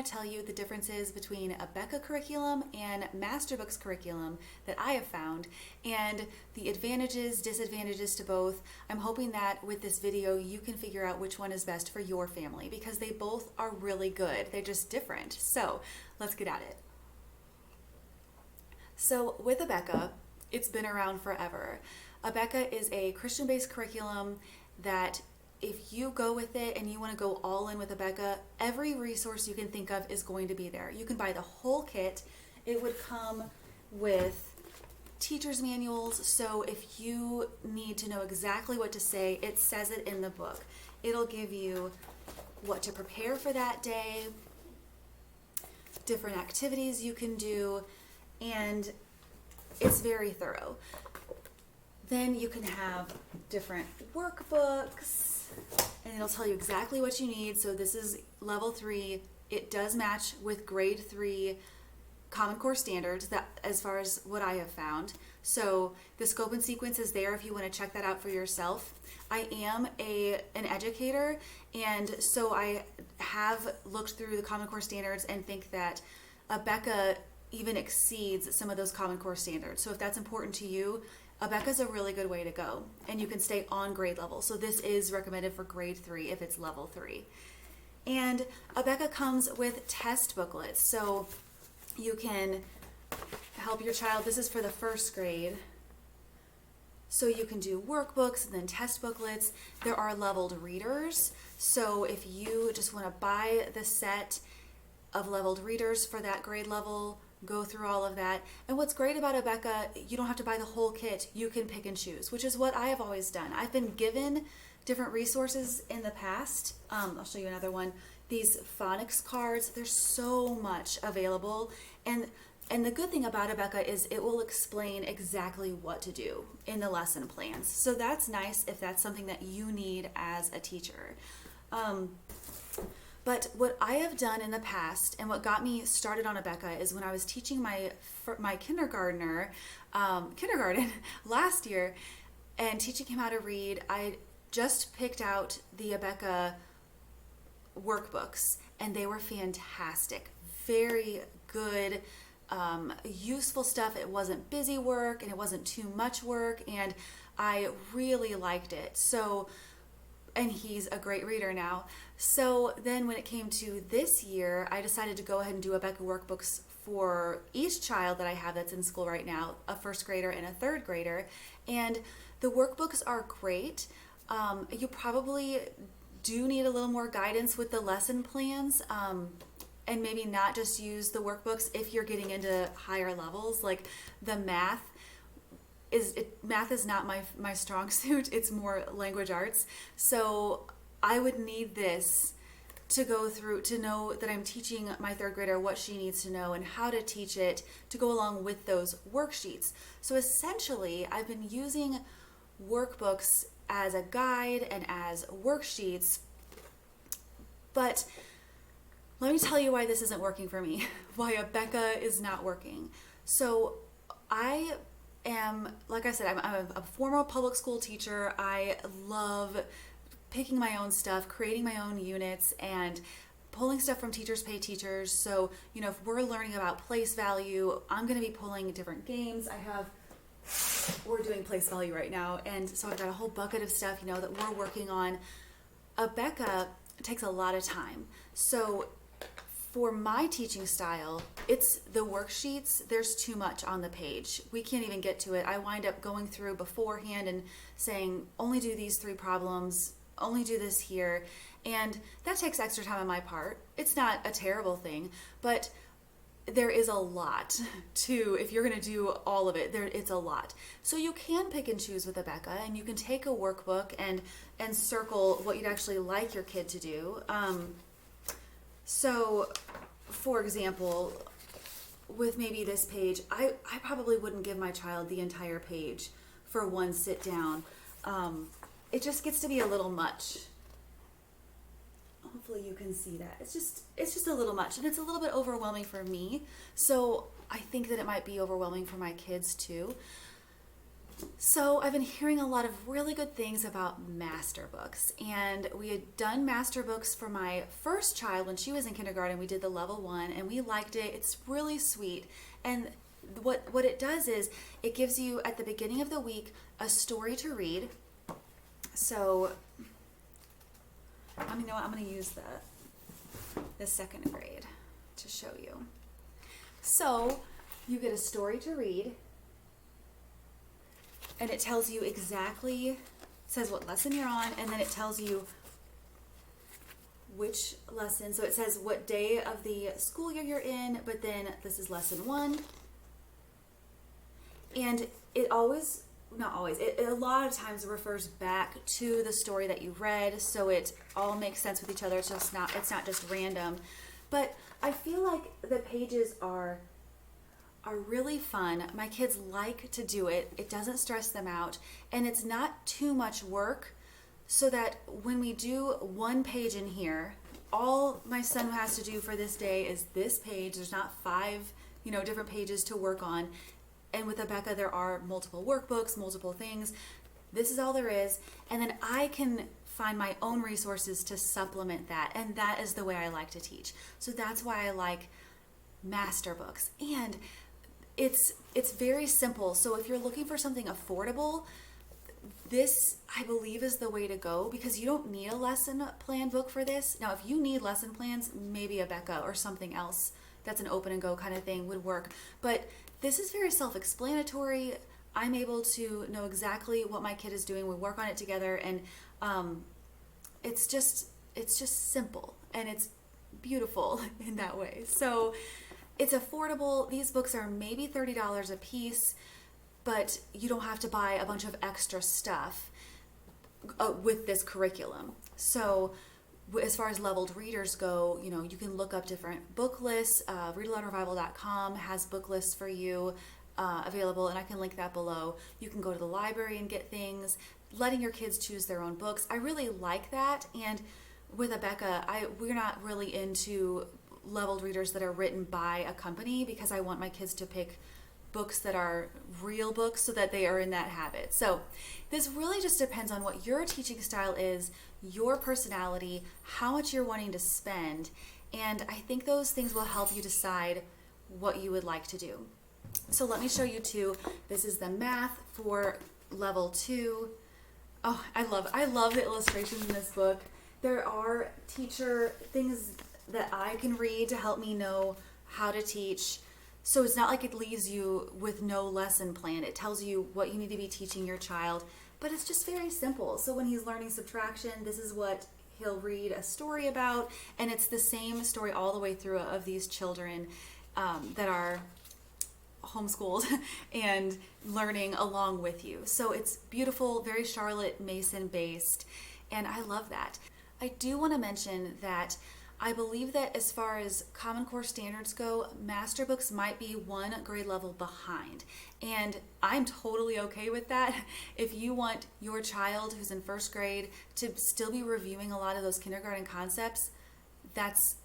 to tell you the differences between a BeCCA curriculum and Masterbooks curriculum that I have found, and the advantages, disadvantages to both. I'm hoping that with this video you can figure out which one is best for your family, because they both are really good. They're just different. So let's get at it. So with Abeka, it's been around forever. Abeka is a Christian-based curriculum that if you go with it and you want to go all in with Abeka, every resource you can think of is going to be there. You can buy the whole kit. It would come with teacher's manuals, so if you need to know exactly what to say, it says it in the book. It'll give you what to prepare for that day, different activities you can do, and it's very thorough. Then you can have different workbooks, and it'll tell you exactly what you need. So this is level 3. It does match with grade 3 Common Core standards, that as far as what I have found. So the scope and sequence is there if you want to check that out for yourself. I am an educator, and so I have looked through the Common Core standards and think that Abeka even exceeds some of those Common Core standards. So if that's important to you, Abeka is a really good way to go, and you can stay on grade level. So this is recommended for grade 3 if it's level 3. And Abeka comes with test booklets, so you can help your child. This is for the first grade. So you can do workbooks and then test booklets. There are leveled readers. So if you just want to buy the set of leveled readers for that grade level, go through all of that. And what's great about Abeka, you don't have to buy the whole kit. You can pick and choose, which is what I have always done. I've been given different resources in the past. I'll show you another one. These phonics cards, there's so much available. And the good thing about Abeka is it will explain exactly what to do in the lesson plans. So that's nice if that's something that you need as a teacher. But what I have done in the past, and what got me started on Abeka, is when I was teaching my kindergarten last year and teaching him how to read, I just picked out the Abeka workbooks, and they were fantastic. Very good, useful stuff. It wasn't busy work and it wasn't too much work, and I really liked it. So, and he's a great reader now. So then when it came to this year, I decided to go ahead and do Abeka workbooks for each child that I have that's in school right now, a first grader and a third grader. And the workbooks are great. You probably do need a little more guidance with the lesson plans, and maybe not just use the workbooks if you're getting into higher levels. Like the math is not my strong suit. It's more language arts. So I would need this to go through, to know that I'm teaching my third grader what she needs to know and how to teach it to go along with those worksheets. So essentially, I've been using workbooks as a guide and as worksheets, but let me tell you why this isn't working for me, why Abeka is not working. So I am, like I said, I'm a former public school teacher. I love picking my own stuff, creating my own units, and pulling stuff from Teachers Pay Teachers. So, you know, if we're learning about place value, I'm going to be pulling different games. We're doing place value right now, and so I've got a whole bucket of stuff, you know, that we're working on. Abeka takes a lot of time. So for my teaching style, it's the worksheets. There's too much on the page. We can't even get to it. I wind up going through beforehand and saying, only do these 3 problems, only do this here. And that takes extra time on my part. It's not a terrible thing, but there is a lot to, if you're going to do all of it, it's a lot. So you can pick and choose with Abeka, and you can take a workbook and circle what you'd actually like your kid to do. So, for example, with maybe this page, I probably wouldn't give my child the entire page for one sit down. It just gets to be a little much. Hopefully you can see that. It's just a little much, and it's a little bit overwhelming for me. So I think that it might be overwhelming for my kids too. So I've been hearing a lot of really good things about Masterbooks, and we had done Masterbooks for my first child when she was in kindergarten. We did the level 1 and we liked it. It's really sweet. And what it does is it gives you at the beginning of the week a story to read. So I'm going to use the second grade to show you. So you get a story to read, and it tells you exactly, it says what lesson you're on, and then it tells you which lesson. So it says what day of the school year you're in, but then this is lesson 1. And it always, not always, it a lot of times refers back to the story that you read, so it all makes sense with each other. It's not just random. But I feel like the pages are really fun. My kids like to do it. It doesn't stress them out, and it's not too much work, so that when we do one page in here, all my son has to do for this day is this page. There's not 5, different pages to work on. And with Abeka, there are multiple workbooks, multiple things. This is all there is. And then I can find my own resources to supplement that. And that is the way I like to teach. So that's why I like Masterbooks. And it's very simple. So if you're looking for something affordable, this, I believe, is the way to go, because you don't need a lesson plan book for this. Now, if you need lesson plans, maybe Abeka or something else that's an open and go kind of thing would work. But this is very self-explanatory. I'm able to know exactly what my kid is doing. We work on it together, and it's just simple, and it's beautiful in that way. So it's affordable. These books are maybe $30 a piece, but you don't have to buy a bunch of extra stuff with this curriculum. So as far as leveled readers go, you can look up different book lists. ReadAloudRevival.com has book lists for you available, and I can link that below. You can go to the library and get things, letting your kids choose their own books. I really like that. And with Abeka, we're not really into leveled readers that are written by a company, because I want my kids to pick books that are real books so that they are in that habit. So this really just depends on what your teaching style is, your personality, how much you're wanting to spend, and I think those things will help you decide what you would like to do. So let me show you two. This is the math for level 2. Oh, I love the illustrations in this book. There are teacher things that I can read to help me know how to teach. So it's not like it leaves you with no lesson plan. It tells you what you need to be teaching your child, but it's just very simple. So when he's learning subtraction, this is what he'll read a story about, and it's the same story all the way through of these children that are homeschooled and learning along with you. So it's beautiful, very Charlotte Mason based, and I love that. I do want to mention that I believe that as far as Common Core standards go, Masterbooks might be 1 grade level behind. And I'm totally okay with that. If you want your child who's in 1st grade to still be reviewing a lot of those kindergarten concepts, that's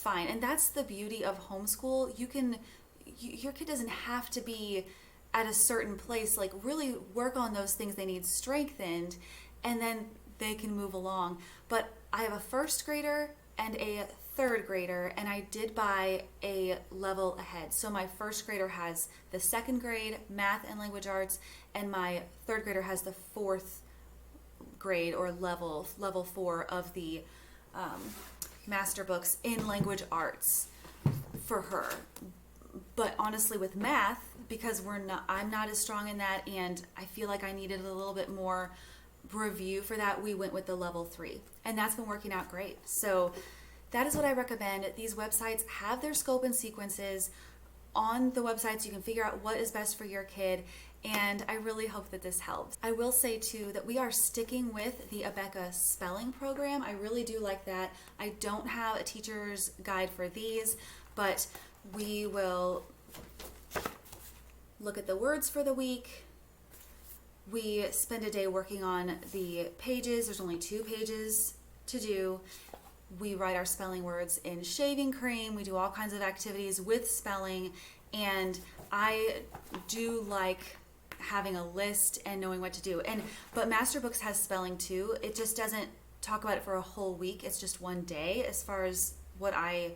fine. And that's the beauty of homeschool. Your kid doesn't have to be at a certain place. Like, really work on those things they need strengthened, and then they can move along. But I have a 1st grader and a 3rd grader, and I did buy a level ahead. So my 1st grader has the 2nd grade math and language arts, and my 3rd grader has the 4th grade or level 4 of the Masterbooks in language arts for her. But honestly, with math, because I'm not as strong in that, and I feel like I needed a little bit more review for that, we went with the level 3, and that's been working out great. So that is what I recommend. These websites have their scope and sequences. On the websites, you can figure out what is best for your kid, and I really hope that this helps. I will say too that we are sticking with the Abeka spelling program. I really do like that. I don't have a teacher's guide for these, but we will look at the words for the week. We spend a day working on the pages. There's only 2 pages to do. We write our spelling words in shaving cream. We do all kinds of activities with spelling, and I do like having a list and knowing what to do. But Masterbooks has spelling too. It just doesn't talk about it for a whole week. It's just one day as far as what I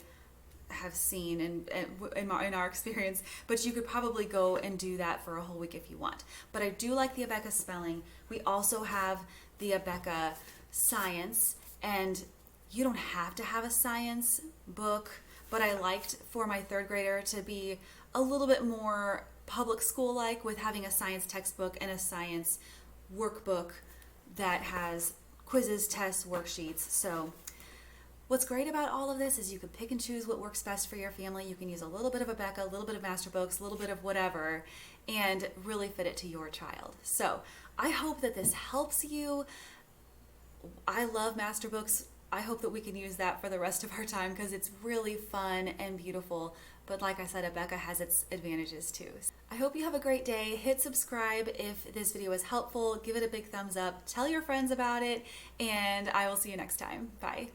have seen in our experience, but you could probably go and do that for a whole week if you want. But I do like the Abeka spelling. We also have the Abeka science, and you don't have to have a science book, but I liked for my third grader to be a little bit more public school like with having a science textbook and a science workbook that has quizzes, tests, worksheets. So what's great about all of this is you can pick and choose what works best for your family. You can use a little bit of Abeka, a little bit of Masterbooks, a little bit of whatever, and really fit it to your child. So I hope that this helps you. I love Masterbooks. I hope that we can use that for the rest of our time because it's really fun and beautiful. But like I said, Abeka has its advantages too. I hope you have a great day. Hit subscribe if this video was helpful. Give it a big thumbs up. Tell your friends about it, and I will see you next time. Bye.